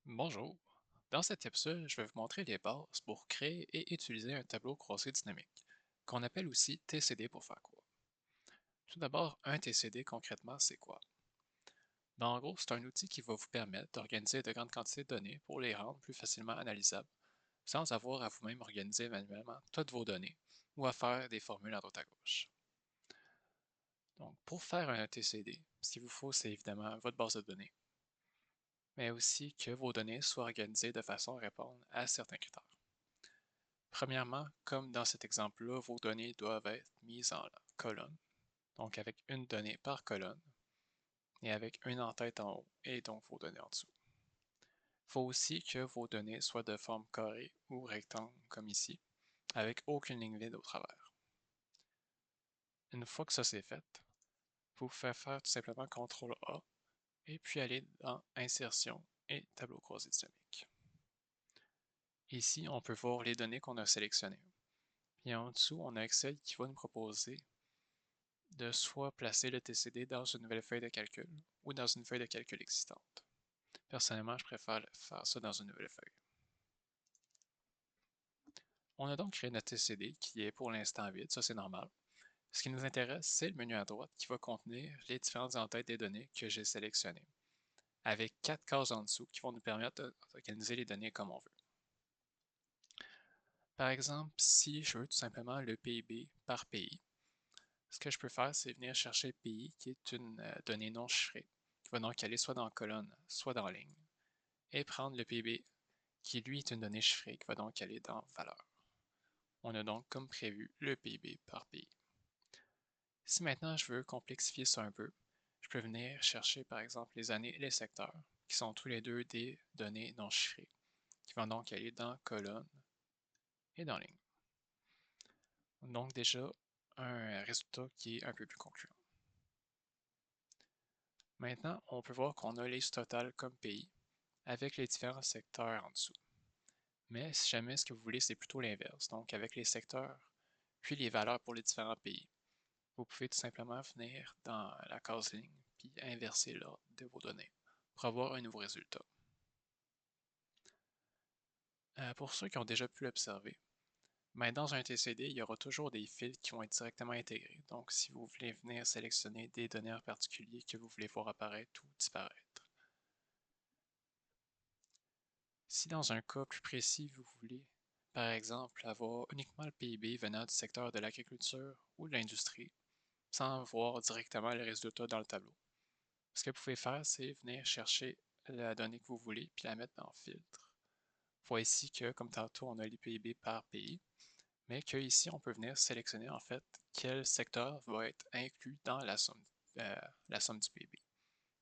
Bonjour. Dans cet épisode, je vais vous montrer les bases pour créer et utiliser un tableau croisé dynamique, qu'on appelle aussi TCD pour faire quoi. Tout d'abord, un TCD concrètement, c'est quoi? En gros, c'est un outil qui va vous permettre d'organiser de grandes quantités de données pour les rendre plus facilement analysables, sans avoir à vous-même organiser manuellement toutes vos données ou à faire des formules à droite à gauche. Donc, pour faire un TCD, ce qu'il vous faut, c'est évidemment votre base de données, mais aussi que vos données soient organisées de façon à répondre à certains critères. Premièrement, comme dans cet exemple-là, vos données doivent être mises en colonne, donc avec une donnée par colonne et avec une en-tête en haut et donc vos données en dessous. Il faut aussi que vos données soient de forme carrée ou rectangle comme ici, avec aucune ligne vide au travers. Une fois que ça c'est fait, vous pouvez faire tout simplement CTRL A et puis aller dans Insertion et Tableau croisé dynamique. Ici, on peut voir les données qu'on a sélectionnées. Puis en dessous, on a Excel qui va nous proposer de soit placer le TCD dans une nouvelle feuille de calcul ou dans une feuille de calcul existante. Personnellement, je préfère faire ça dans une nouvelle feuille. On a donc créé notre TCD qui est pour l'instant vide, ça c'est normal. Ce qui nous intéresse, c'est le menu à droite qui va contenir les différentes entêtes des données que j'ai sélectionnées, avec 4 cases en dessous qui vont nous permettre d'organiser les données comme on veut. Par exemple, si je veux tout simplement le PIB par pays, ce que je peux faire, c'est venir chercher pays, qui est une donnée non chiffrée, qui va donc aller soit dans colonne, soit dans ligne, et prendre le PIB, qui lui est une donnée chiffrée, qui va donc aller dans valeur. On a donc comme prévu le PIB par pays. Si maintenant je veux complexifier ça un peu, je peux venir chercher par exemple les années et les secteurs, qui sont tous les deux des données non chiffrées, qui vont donc aller dans colonne et dans ligne. Donc déjà un résultat qui est un peu plus concluant. Maintenant, on peut voir qu'on a les totales comme pays, avec les différents secteurs en dessous. Mais si jamais ce que vous voulez, c'est plutôt l'inverse, donc avec les secteurs, puis les valeurs pour les différents pays, vous pouvez tout simplement venir dans la case ligne, puis inverser l'ordre de vos données pour avoir un nouveau résultat. Pour ceux qui ont déjà pu l'observer, dans un TCD, il y aura toujours des fils qui vont être directement intégrés. Donc, si vous voulez venir sélectionner des données en particulier que vous voulez voir apparaître ou disparaître. Si dans un cas plus précis, vous voulez, par exemple, avoir uniquement le PIB venant du secteur de l'agriculture ou de l'industrie, sans voir directement les résultats dans le tableau, ce que vous pouvez faire, c'est venir chercher la donnée que vous voulez puis la mettre dans Filtre. Vous voyez ici que, comme tantôt, on a les PIB par pays, mais qu'ici, on peut venir sélectionner en fait quel secteur va être inclus dans la somme du PIB.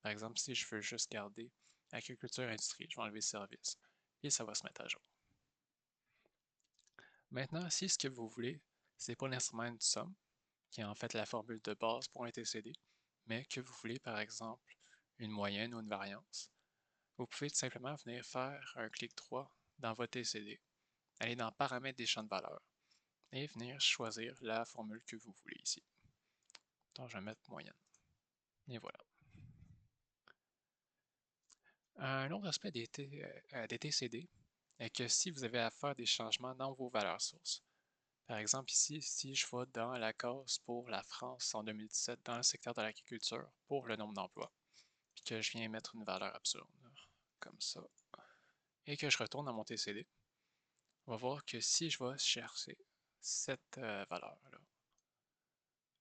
Par exemple, si je veux juste garder agriculture et industrie, je vais enlever service et ça va se mettre à jour. Maintenant, si ce que vous voulez, c'est pas nécessairement une somme, qui est en fait la formule de base pour un TCD, mais que vous voulez par exemple une moyenne ou une variance, vous pouvez tout simplement venir faire un clic droit dans votre TCD, aller dans Paramètres des champs de valeur et venir choisir la formule que vous voulez ici. Donc je vais mettre moyenne. Et voilà. Un autre aspect des TCD est que si vous avez à faire des changements dans vos valeurs sources, par exemple ici, si je vais dans la case pour la France en 2017 dans le secteur de l'agriculture pour le nombre d'emplois, puis que je viens mettre une valeur absurde, comme ça, et que je retourne dans mon TCD, on va voir que si je vais chercher cette valeur-là,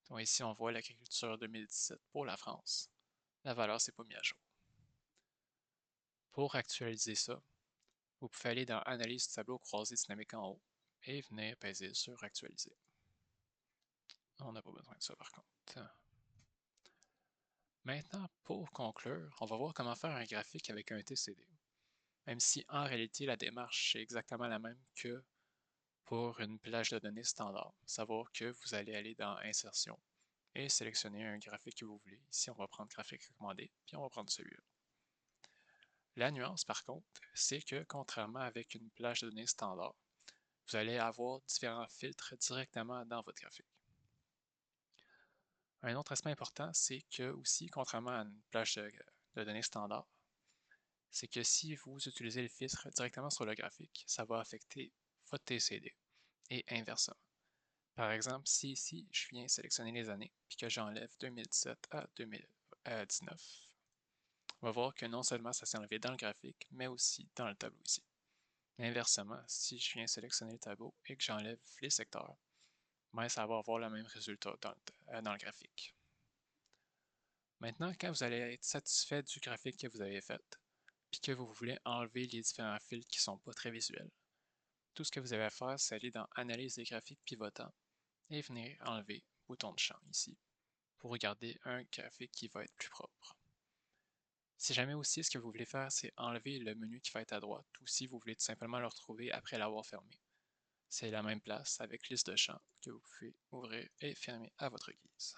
donc ici on voit l'agriculture 2017 pour la France, la valeur s'est pas mise à jour. Pour actualiser ça, vous pouvez aller dans Analyse du tableau croisé dynamique en haut et venir peser sur Actualiser. On n'a pas besoin de ça par contre. Maintenant, pour conclure, on va voir comment faire un graphique avec un TCD. Même si en réalité la démarche est exactement la même que pour une plage de données standard. Savoir que vous allez aller dans Insertion et sélectionner un graphique que vous voulez. Ici, on va prendre graphique recommandé, puis on va prendre celui-là. La nuance, par contre, c'est que contrairement avec une plage de données standard, vous allez avoir différents filtres directement dans votre graphique. Un autre aspect important, c'est que aussi, contrairement à une plage de données standard, c'est que si vous utilisez le filtre directement sur le graphique, ça va affecter votre TCD et inversement. Par exemple, si ici je viens sélectionner les années puis que j'enlève 2017 à 2019, on va voir que non seulement ça s'est enlevé dans le graphique, mais aussi dans le tableau ici. Mais inversement, si je viens sélectionner le tableau et que j'enlève les secteurs, ben ça va avoir le même résultat dans le graphique. Maintenant, quand vous allez être satisfait du graphique que vous avez fait, puis que vous voulez enlever les différents fils qui ne sont pas très visuels, tout ce que vous avez à faire, c'est aller dans Analyse des graphiques pivotants et venir enlever bouton de champ ici pour regarder un graphique qui va être plus propre. Si jamais aussi ce que vous voulez faire, c'est enlever le menu qui va être à droite, ou si vous voulez tout simplement le retrouver après l'avoir fermé, c'est la même place avec liste de champs que vous pouvez ouvrir et fermer à votre guise.